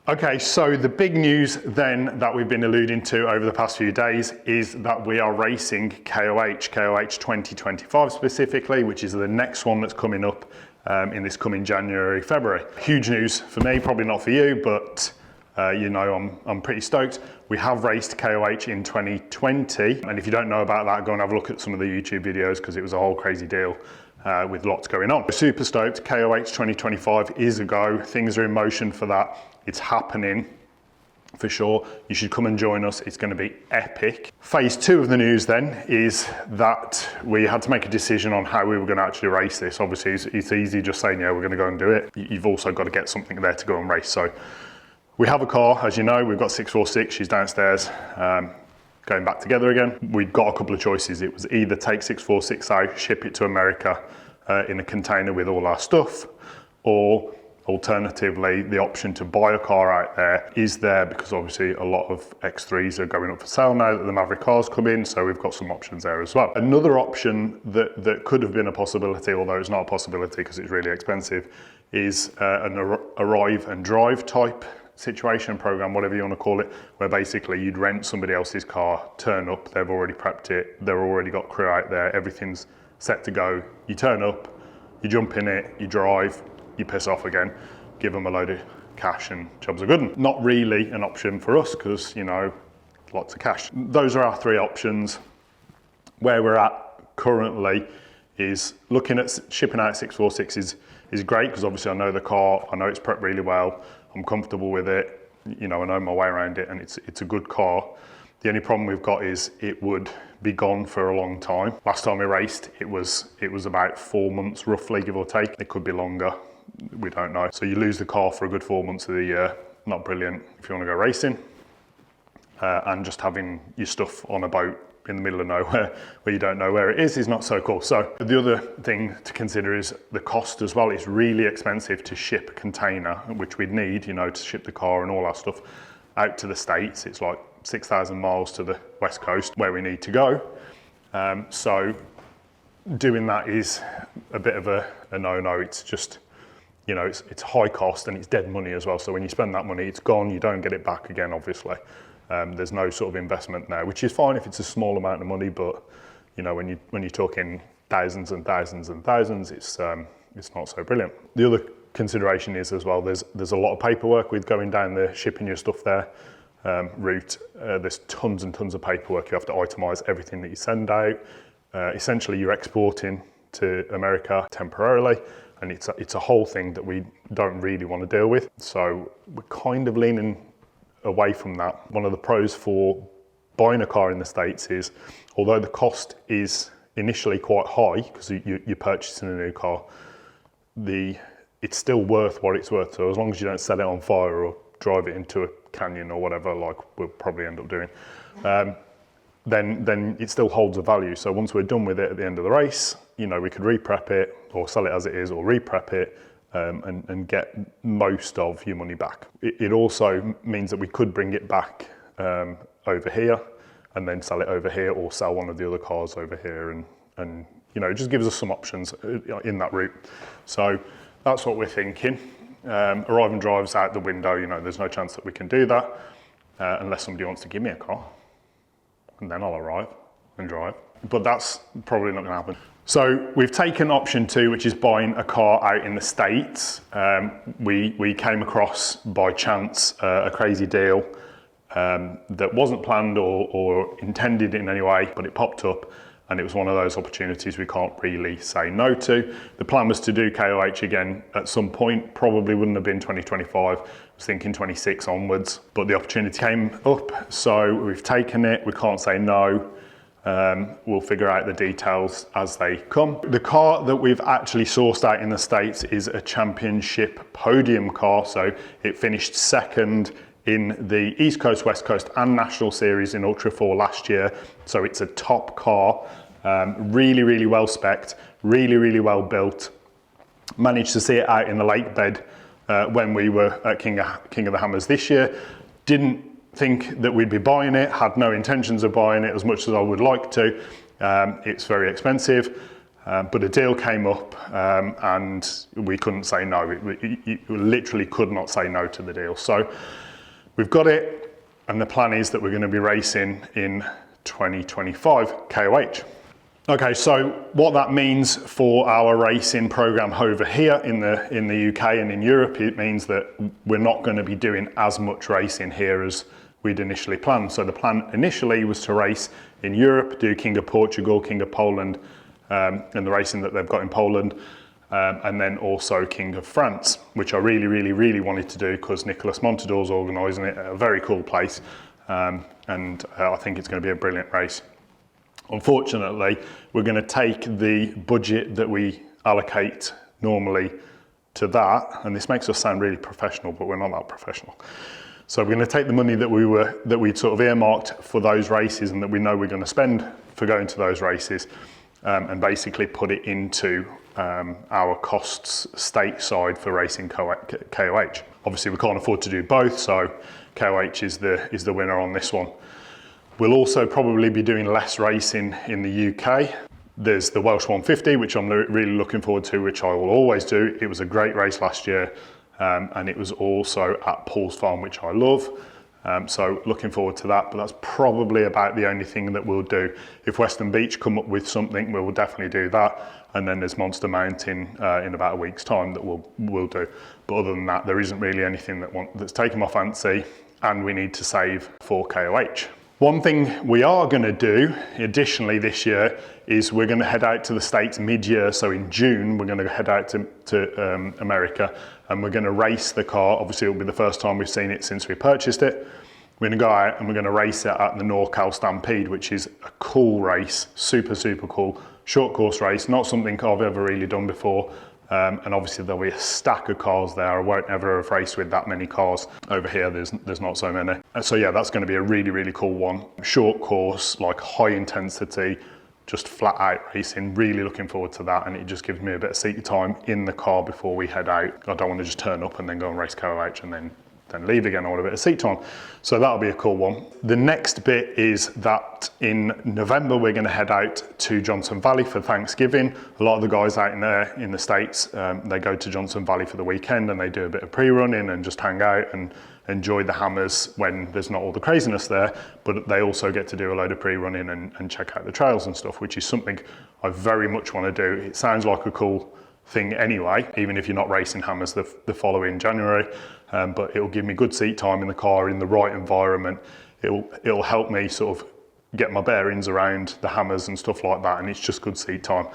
Okay, so the big news then that we've been alluding to over the past few days is that we are racing KOH 2025 specifically, which is the next one that's coming up in this coming January, February. Huge news for me, probably not for you, but you know, I'm pretty stoked. We have raced KOH in 2020, and if you don't know about that, go and have a look at some of the YouTube videos because it was a whole crazy deal with lots going on. We're super stoked. KOH 2025 is a go. Things are in motion for that. It's happening for sure. You should come and join us. It's going to be epic. Phase 2 of the news then is that we had to make a decision on how we were going to actually race this. Obviously, it's easy just saying, yeah, we're going to go and do it. You've also got to get something there to go and race. So we have a car, as you know, we've got 646. She's downstairs, going back together again. We've got a couple of choices. It was either take 646 out, ship it to America in a container with all our stuff, or alternatively, the option to buy a car out there is there because obviously a lot of X3s are going up for sale now that the Maverick cars come in, so we've got some options there as well. Another option that could have been a possibility, although it's not a possibility because it's really expensive, is an arrive and drive type situation, program, whatever you want to call it, where basically you'd rent somebody else's car, turn up, they've already prepped it, they've already got crew out there, everything's set to go. You turn up, you jump in it, you drive, you piss off again, give them a load of cash and jobs are good. Not really an option for us because, you know, lots of cash. Those are our 3 options. Where we're at currently is looking at shipping out 646 is great because obviously I know the car, I know it's prepped really well, I'm comfortable with it, you know, I know my way around it and it's a good car. The only problem we've got is it would be gone for a long time. Last time we raced, it was about 4 months roughly, give or take. It could be longer. We don't know. So you lose the car for a good 4 months of the year. Not brilliant if you want to go racing. And just having your stuff on a boat in the middle of nowhere where you don't know where it is not so cool. So the other thing to consider is the cost as well. It's really expensive to ship a container, which we'd need, you know, to ship the car and all our stuff out to the States. It's like 6,000 miles to the West Coast where we need to go. So doing that is a bit of a no-no. It's just, you know, it's high cost and it's dead money as well. So when you spend that money, it's gone. You don't get it back again, obviously. There's no sort of investment there, which is fine if it's a small amount of money. But you know, when you're talking thousands and thousands and thousands, it's not so brilliant. The other consideration is as well, there's a lot of paperwork with going down the shipping your stuff there route. There's tons and tons of paperwork. You have to itemize everything that you send out. Essentially, you're exporting to America temporarily. And it's a whole thing that we don't really want to deal with. So we're kind of leaning away from that. One of the pros for buying a car in the States is, although the cost is initially quite high because you're purchasing a new car, it's still worth what it's worth. So as long as you don't set it on fire or drive it into a canyon or whatever, like we'll probably end up doing, then it still holds a value. So once we're done with it at the end of the race, you know, we could re-prep it or sell it as it is or re-prep it and get most of your money back. It also means that we could bring it back over here and then sell it over here or sell one of the other cars over here and you know, it just gives us some options in that route. So that's what we're thinking. Arrive and drive's out the window, you know, there's no chance that we can do that unless somebody wants to give me a car. And then I'll arrive and drive. But that's probably not gonna happen. So we've taken option 2, which is buying a car out in the States. We came across by chance a crazy deal that wasn't planned or intended in any way, but it popped up and it was one of those opportunities we can't really say no to. The plan was to do KOH again at some point, probably wouldn't have been 2025. I was thinking 26 onwards, but the opportunity came up, so we've taken it. We can't say no. We'll figure out the details as they come. The car that we've actually sourced out in the States is a championship podium car. So it finished second in the East Coast, West Coast and National Series in Ultra 4 last year. So it's a top car, really, really well spec'd, really, really well built. Managed to see it out in the lake bed when we were at King of the Hammers this year. Didn't think that we'd be buying it, had no intentions of buying it as much as I would like to. It's very expensive. But a deal came up and we couldn't say no. We literally could not say no to the deal. So we've got it, and the plan is that we're going to be racing in 2025 KOH. Okay, so what that means for our racing program over here in the UK and in Europe, it means that we're not going to be doing as much racing here as we'd initially planned. So the plan initially was to race in Europe, do King of Portugal, King of Poland, and the racing that they've got in Poland, and then also King of France, which I really wanted to do because Nicolas Montador's organising it at a very cool place, and I think it's going to be a brilliant race. Unfortunately, we're going to take the budget that we allocate normally to that, and this makes us sound really professional, but we're not that professional. So we're going to take the money that we'd sort of earmarked for those races and that we know we're going to spend for going to those races, and basically put it into our costs stateside for racing KOH. Obviously, we can't afford to do both, so KOH is the winner on this one. We'll also probably be doing less racing in the UK. There's the Welsh 150, which I'm really looking forward to, which I will always do. It was a great race last year, and it was also at Paul's Farm, which I love. So looking forward to that, but that's probably about the only thing that we'll do. If Western Beach come up with something, we'll definitely do that. And then there's Monster Mountain in about a week's time that we'll do. But other than that, there isn't really anything that's taken my fancy, and we need to save for KOH. One thing we are going to do additionally this year is we're going to head out to the States mid-year. So in June, we're going to head out to America, and we're going to race the car. Obviously, it'll be the first time we've seen it since we purchased it. We're going to go out and we're going to race it at the NorCal Stampede, which is a cool race, super cool, short course race, not something I've ever really done before. And obviously there'll be a stack of cars there. I won't ever have raced with that many cars. Over here, there's not so many. So yeah, that's going to be a really cool one. Short course, like high intensity, just flat out racing. Really looking forward to that, and it just gives me a bit of seat time in the car before we head out. I don't want to just turn up and then go and race KOH and then leave again. I want a bit of seat time. So that'll be a cool one. The next bit is that in November, we're going to head out to Johnson Valley for Thanksgiving. A lot of the guys out in there in the States, they go to Johnson Valley for the weekend and they do a bit of pre-running and just hang out and enjoy the hammers when there's not all the craziness there, but they also get to do a load of pre-running and check out the trails and stuff, which is something I very much want to do. It sounds like a cool thing anyway, even if you're not racing hammers the following January, but it'll give me good seat time in the car in the right environment. It'll help me sort of get my bearings around the hammers and stuff like that, and it's just good seat time.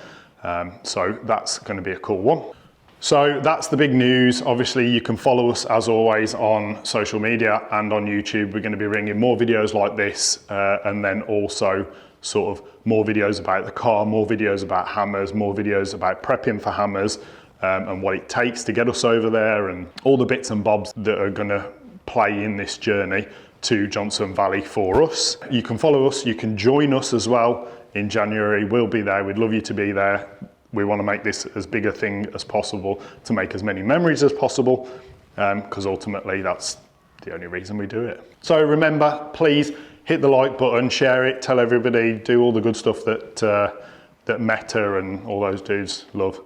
So that's going to be a cool one. So that's the big news. Obviously, you can follow us as always on social media and on YouTube. We're going to be bringing more videos like this, and then also sort of more videos about the car, more videos about hammers, more videos about prepping for hammers, and what it takes to get us over there, and all the bits and bobs that are going to play in this journey to Johnson Valley for us. You can follow us, you can join us as well in January. We'll be there, we'd love you to be there. We want to make this as big a thing as possible to make as many memories as possible, because ultimately that's the only reason we do it. So remember, please hit the like button, share it, tell everybody, do all the good stuff that Meta and all those dudes love.